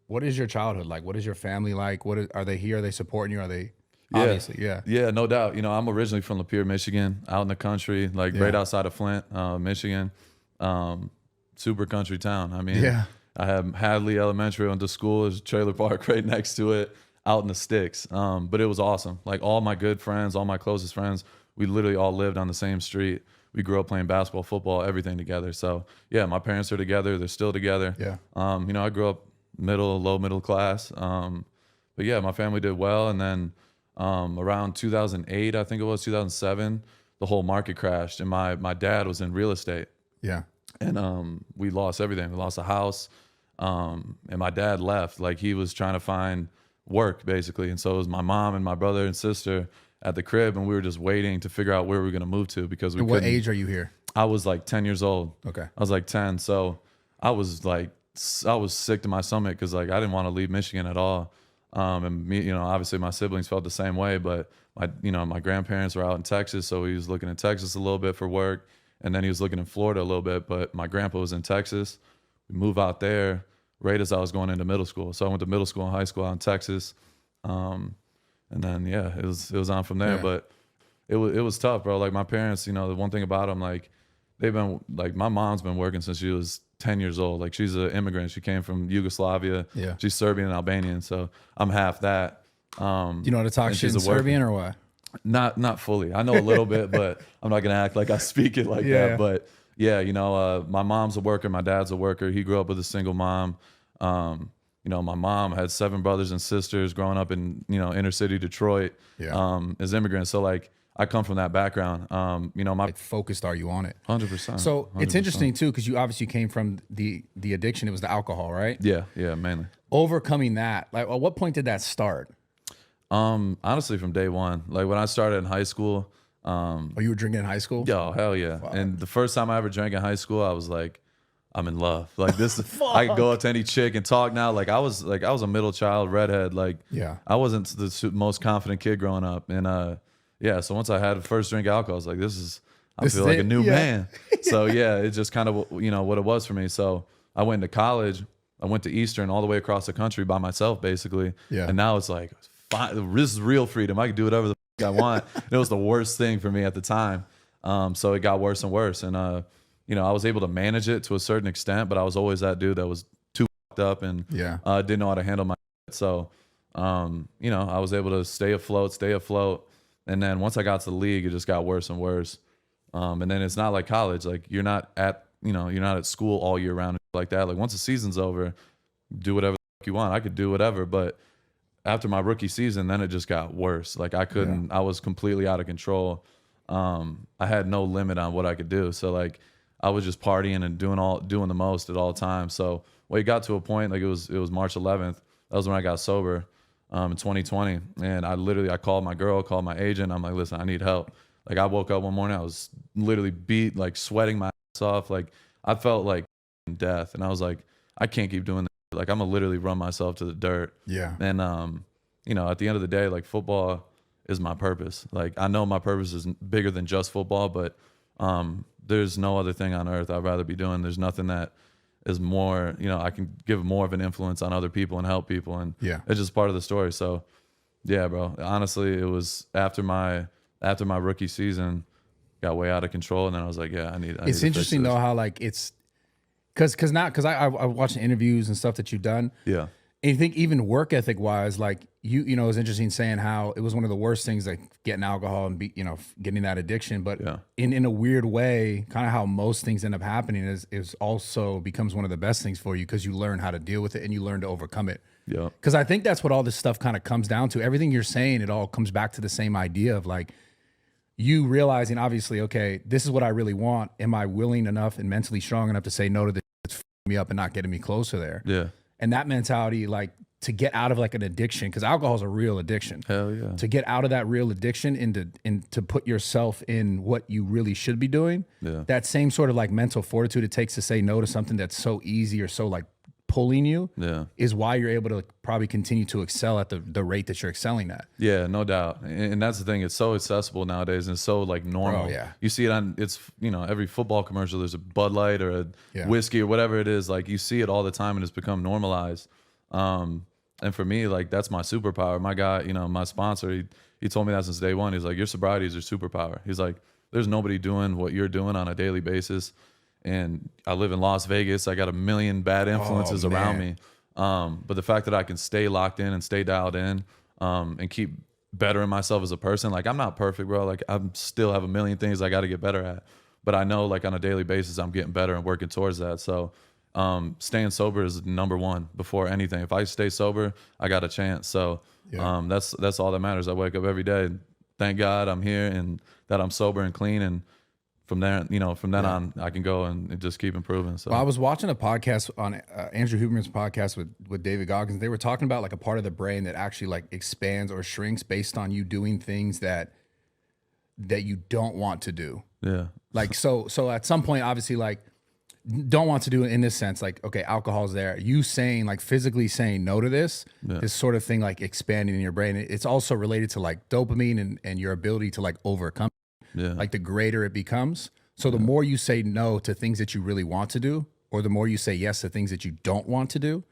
what is your childhood like? What is your family like? Are they here? Are they supporting you? Are they Yeah. obviously? Yeah. Yeah, no doubt. You know, I'm originally from Lapeer, Michigan, out in the country, like right Yeah. outside of Flint, Michigan. Um, Super country town. I mean, Yeah. I have Hadley Elementary, went to school. There's a trailer park right next to it, out in the sticks. But it was awesome. Like all my good friends, all my closest friends, we literally all lived on the same street. We grew up playing basketball, football, everything together. So yeah, my parents are together. They're still together. Yeah. You know, I grew up low middle class. But yeah, my family did well. And then around 2008, I think it was 2007, the whole market crashed, and my dad was in real estate, Yeah. and we lost everything. We lost a house, and my dad left. Like he was trying to find work basically, and so it was my mom and my brother and sister at the crib, and we were just waiting to figure out where we were going to move to because we And what couldn't. age are you here? I was like 10 years old. Okay. I was like 10, so I was like I was sick to my stomach because like I didn't want to leave Michigan at all. And me, you know, obviously my siblings felt the same way, but my grandparents were out in Texas, so he was looking at Texas a little bit for work, and then he was looking in Florida a little bit, but my grandpa was in Texas. We moved out there right as I was going into middle school. So I went to middle school and high school out in Texas. And then yeah, it was on from there. Yeah. But it was tough, bro. Like my parents, you know, the one thing about them, like they've been like my mom's been working since she was 10 years old. Like she's an immigrant. She came from Yugoslavia. Yeah. She's Serbian and Albanian, so I'm half that. Do you know how to talk and shit she's in a worker. Serbian or what? Not fully. I know a little bit, but I'm not gonna act like I speak it like Yeah. that. But yeah, you know, my mom's a worker, my dad's a worker. He grew up with a single mom. You know, my mom had 7 brothers and sisters growing up in, you know, inner city Detroit, Yeah. as immigrants. So like I come from that background. You know, my Like focused are you on it? 100%. So it's 100%. interesting too, because you obviously came from the addiction. It was the alcohol, right? Yeah, mainly. Overcoming that, like at what point did that start? Honestly, from day one, like when I started in high school, Oh, you were drinking in high school? yo, hell yeah. Fuck. And the first time I ever drank in high school, I was like, I'm in love. Like this, I could go up to any chick and talk now. Like I was a middle child, redhead. Like Yeah. I wasn't the most confident kid growing up. And yeah, so once I had the first drink of alcohol, I was like, I This feel is like it? a new Yeah. man. So yeah, it's just kind of, you know, what it was for me. So I went to college. I went to Eastern all the way across the country by myself, basically. Yeah. And now it's like, fine, this is real freedom. I can do whatever the I want. It was the worst thing for me at the time. So it got worse and worse. And you know, I was able to manage it to a certain extent, but I was always that dude that was too fucked up and Yeah. didn't know how to handle my shit. So you know, I was able to stay afloat. And then once I got to the league, it just got worse and worse. And then it's not like college. Like you're not at school all year round like that. Like once the season's over, do whatever the fuck you want. I could do whatever, but after my rookie season, then it just got worse. Like I couldn't, I was completely out of control. I had no limit on what I could do. So like I was just partying and doing the most at all times. So well, it got to a point, like it was March 11th. That was when I got sober, in 2020. And I called my girl, called my agent. I'm like, listen, I need help. Like I woke up one morning, I was literally beat, like sweating my ass off. Like I felt like death. And I was like, I can't keep doing this. Like I'm gonna literally run myself to the dirt. Yeah. And you know, at the end of the day, like football is my purpose. Like I know my purpose is bigger than just football, but there's no other thing on earth I'd rather be doing. There's nothing that is more, you know, I can give more of an influence on other people and help people, and Yeah. it's just part of the story. So yeah, bro, honestly, it was after my rookie season got way out of control, and then I was like, yeah, I need It's to fix interesting this. though how like it's because I watched the interviews and stuff that you've done. Yeah. And you think even work ethic wise, like you know, it's interesting saying how it was one of the worst things, like getting alcohol and getting that addiction. But Yeah. in a weird way, kind of how most things end up happening is also becomes one of the best things for you because you learn how to deal with it and you learn to overcome it. Yeah. Because I think that's what all this stuff kind of comes down to. Everything you're saying, it all comes back to the same idea of like you realizing, obviously, okay, this is what I really want. Am I willing enough and mentally strong enough to say no to this that's f***ing me up and not getting me closer there? Yeah. And that mentality, like to get out of like an addiction, because alcohol is a real addiction. Hell yeah. To get out of that real addiction and to put yourself in what you really should be doing, Yeah. that same sort of like mental fortitude it takes to say no to something that's so easy or so like pulling you Yeah. is why you're able to probably continue to excel at the rate that you're excelling at. Yeah, no doubt. And that's the thing. It's so accessible nowadays and it's so like normal. Bro, yeah. You see it on, it's, you know, every football commercial, there's a Bud Light or a Yeah. whiskey or whatever it is. Like you see it all the time and it's become normalized. And for me, like, that's my superpower. My guy, you know, my sponsor, he told me that since day one. He's like, your sobriety is your superpower. He's like, there's nobody doing what you're doing on a daily basis. And I live in Las Vegas. I got a million bad influences around me. But the fact that I can stay locked in and stay dialed in, and keep bettering myself as a person. Like, I'm not perfect, bro. Like, I still have a million things I got to get better at. But I know, like, on a daily basis, I'm getting better and working towards that. So staying sober is number one before anything. If I stay sober, I got a chance. So that's all that matters. I wake up every day. Thank God I'm here and that I'm sober and clean. And from there, you know, from then on, I can go and just keep improving. So well, I was watching a podcast on Andrew Huberman's podcast with David Goggins. They were talking about like a part of the brain that actually like expands or shrinks based on you doing things that you don't want to do. Yeah. Like, so at some point, obviously, like, don't want to do it in this sense, like, okay, alcohol's there. You saying, like, physically saying no to this sort of thing, like expanding in your brain. It's also related to like dopamine and your ability to like overcome. Yeah. Like, the greater it becomes. So the more you say no to things that you really want to do, or the more you say yes to things that you don't want to do,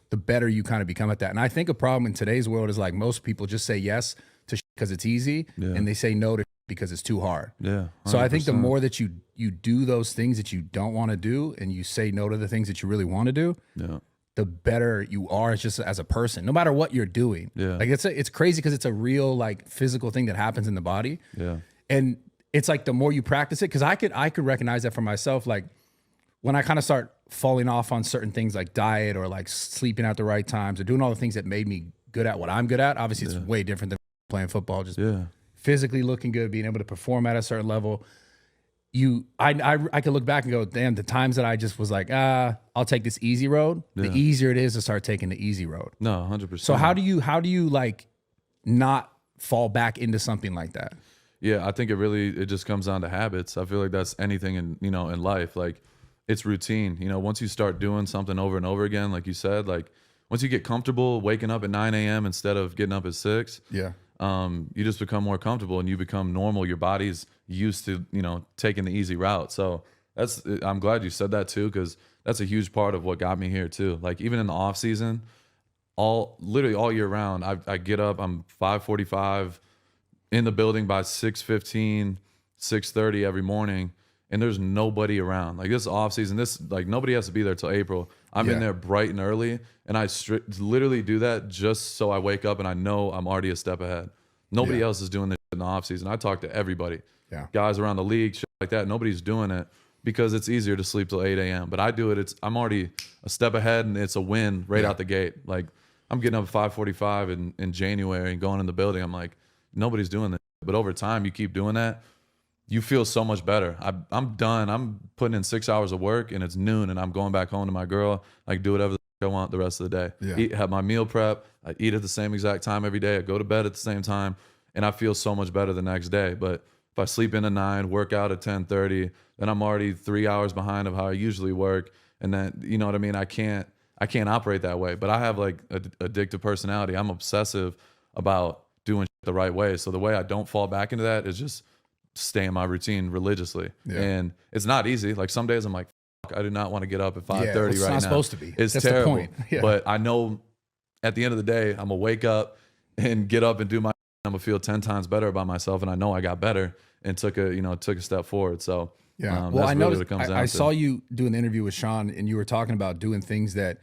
the better you kind of become at that. And I think a problem in today's world is like most people just say yes to because it's easy, and they say no to because it's too hard. Yeah. 100%. So I think the more that you do those things that you don't want to do, and you say no to the things that you really want to do, the better you are just as a person, no matter what you're doing. Yeah. Like, it's crazy because it's a real like physical thing that happens in the body. Yeah. And it's like the more you practice it, because I could recognize that for myself. Like, when I kind of start falling off on certain things like diet or like sleeping at the right times or doing all the things that made me good at what I'm good at, obviously it's way different than playing football, just physically looking good, being able to perform at a certain level. I could look back and go, damn, the times that I just was like, I'll take this easy road, the easier it is to start taking the easy road. No, 100%. So how do you like not fall back into something like that? Yeah, I think it just comes down to habits. I feel like that's anything in life. Like, it's routine. You know, once you start doing something over and over again, like you said, like once you get comfortable waking up at 9 a.m. instead of getting up at 6, you just become more comfortable and you become normal. Your body's used to, taking the easy route. So I'm glad you said that too, because that's a huge part of what got me here too. Like, even in the off season, literally all year round, I get up, I'm 5:45 in the building by 6:15, 6:30 every morning, and there's nobody around. Like, this off season, nobody has to be there till April. I'm in there bright and early, and I literally do that just so I wake up and I know I'm already a step ahead. Nobody else is doing this in the off season. I talk to everybody, guys around the league, shit like that. Nobody's doing it because it's easier to sleep till 8 a.m. But I do it. I'm already a step ahead, and it's a win right out the gate. Like, I'm getting up at 5:45 in January and going in the building. I'm like, nobody's doing this. But over time, you keep doing that, you feel so much better. I'm done. I'm putting in 6 hours of work, and it's noon, and I'm going back home to my girl. I can do whatever I want the rest of the day. Have my meal prep. I eat at the same exact time every day. I go to bed at the same time, and I feel so much better the next day. But if I sleep in at 9, work out at 10:30, then I'm already 3 hours behind of how I usually work. And then, you know what I mean? I can't operate that way. But I have like a addictive personality. I'm obsessive about doing shit the right way. So the way I don't fall back into that is just stay in my routine religiously. And it's not easy. Like, some days I'm like, fuck, I do not want to get up at 5:30 right now. It's not supposed to be. It's That's terrible. the point. But I know at the end of the day, I'm gonna wake up and get up and do my, I'm gonna feel 10 times better about myself. And I know I got better and took a step forward. So well, that's I really noticed, what it comes down I to. saw you do an interview with Sean, and you were talking about doing things that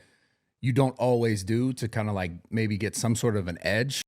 you don't always do to kind of like maybe get some sort of an edge.